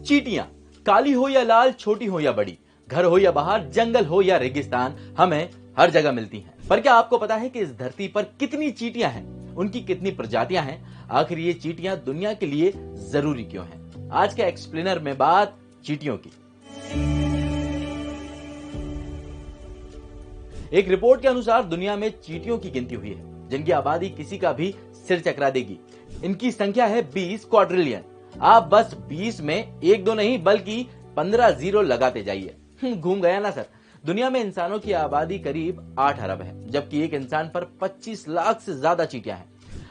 चींटियां, काली हो या लाल, छोटी हो या बड़ी, घर हो या बाहर, जंगल हो या रेगिस्तान, हमें हर जगह मिलती हैं। पर क्या आपको पता है कि इस धरती पर कितनी चींटियां हैं, उनकी कितनी प्रजातियां हैं, आखिर ये चींटियां दुनिया के लिए जरूरी क्यों हैं? आज के एक्सप्लेनर में बात चींटियों की। एक रिपोर्ट के अनुसार दुनिया में चींटियों की गिनती हुई है जिनकी आबादी किसी का भी सिर चकरा देगी। इनकी संख्या है 20 क्वाड्रिलियन। आप बस 20 में एक दो नहीं बल्कि 15 जीरो लगाते जाइए। घूम गया ना सर। दुनिया में इंसानों की आबादी करीब 8 अरब है, जबकि एक इंसान पर 25 लाख से ज्यादा चींटियां हैं।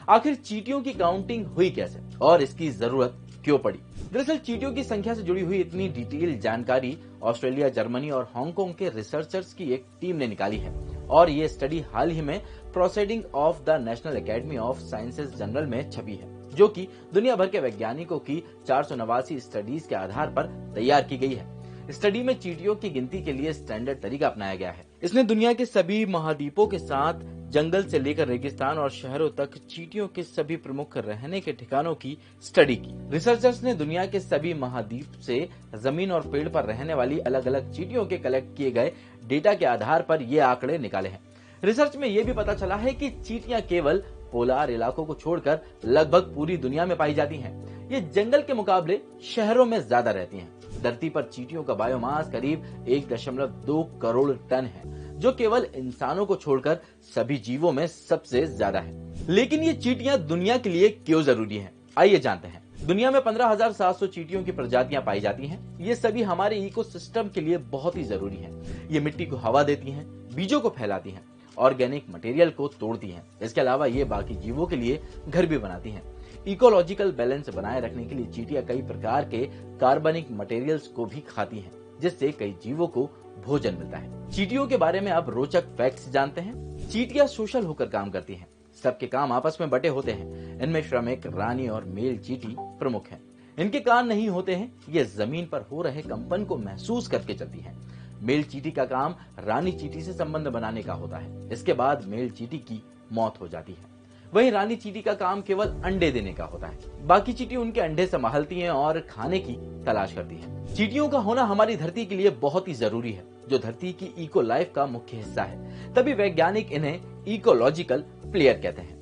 आखिर चींटियों की काउंटिंग हुई कैसे और इसकी जरूरत क्यों पड़ी? दरअसल चींटियों की संख्या से जुड़ी हुई इतनी डिटेल जानकारी ऑस्ट्रेलिया, जर्मनी और हांगकांग के रिसर्चर्स की एक टीम ने निकाली है और ये स्टडी हाल ही में proceeding of the national academy of sciences journal में छपी है, जो कि दुनिया भर के वैज्ञानिकों की 489 स्टडीज के आधार पर तैयार की गई है। स्टडी में चींटियों की गिनती के लिए स्टैंडर्ड तरीका अपनाया गया है। इसने दुनिया के सभी महाद्वीपों के साथ जंगल से लेकर रेगिस्तान और शहरों तक चींटियों के सभी प्रमुख रहने के ठिकानों की स्टडी की। रिसर्चर्स ने दुनिया के सभी महाद्वीप से जमीन और पेड़ पर रहने वाली अलग अलग चींटियों के कलेक्ट किए गए डेटा के आधार पर ये आंकड़े निकाले हैं। रिसर्च में यह भी पता चला है कि चींटियां केवल पोलार इलाकों को छोड़कर लगभग पूरी दुनिया में पाई जाती हैं। ये जंगल के मुकाबले शहरों में ज्यादा रहती हैं। धरती पर चींटियों का बायोमास करीब 1.2 करोड़ टन है, जो केवल इंसानों को छोड़कर सभी जीवों में सबसे ज्यादा है। लेकिन ये चींटियां दुनिया के लिए क्यों जरूरी हैं? आइए जानते हैं। दुनिया में 15,700 चींटियों की प्रजातियां पाई जाती हैं। ये सभी हमारे इकोसिस्टम के लिए बहुत ही जरूरी हैं। ये मिट्टी को हवा देती हैं, बीजों को फैलाती हैं, ऑर्गेनिक मटेरियल को तोड़ती हैं। इसके अलावा ये बाकी जीवों के लिए घर भी बनाती हैं। इकोलॉजिकल बैलेंस बनाए रखने के लिए चींटियां कई प्रकार के कार्बनिक मटेरियल्स को भी खाती हैं, जिससे कई जीवों को भोजन मिलता है। चींटियों के बारे में आप रोचक फैक्ट्स जानते हैं? चींटियां सोशल होकर काम करती हैं। सबके काम आपस में बटे होते हैं। इनमें श्रमिक, रानी और मेल चींटी प्रमुख हैं। इनके कान नहीं होते हैं। ये जमीन पर हो रहे कंपन को महसूस करके चलती हैं। मेल चींटी का काम रानी चींटी से संबंध बनाने का होता है। इसके बाद मेल चींटी की मौत हो जाती है। वहीं रानी चींटी का काम केवल अंडे देने का होता है। बाकी चींटी उनके अंडे संभालती हैं और खाने की तलाश करती हैं। चींटियों का होना हमारी धरती के लिए बहुत ही जरूरी है, जो धरती की इको लाइफ का मुख्य हिस्सा है। तभी वैज्ञानिक इन्हें इकोलॉजिकल प्लेयर कहते हैं।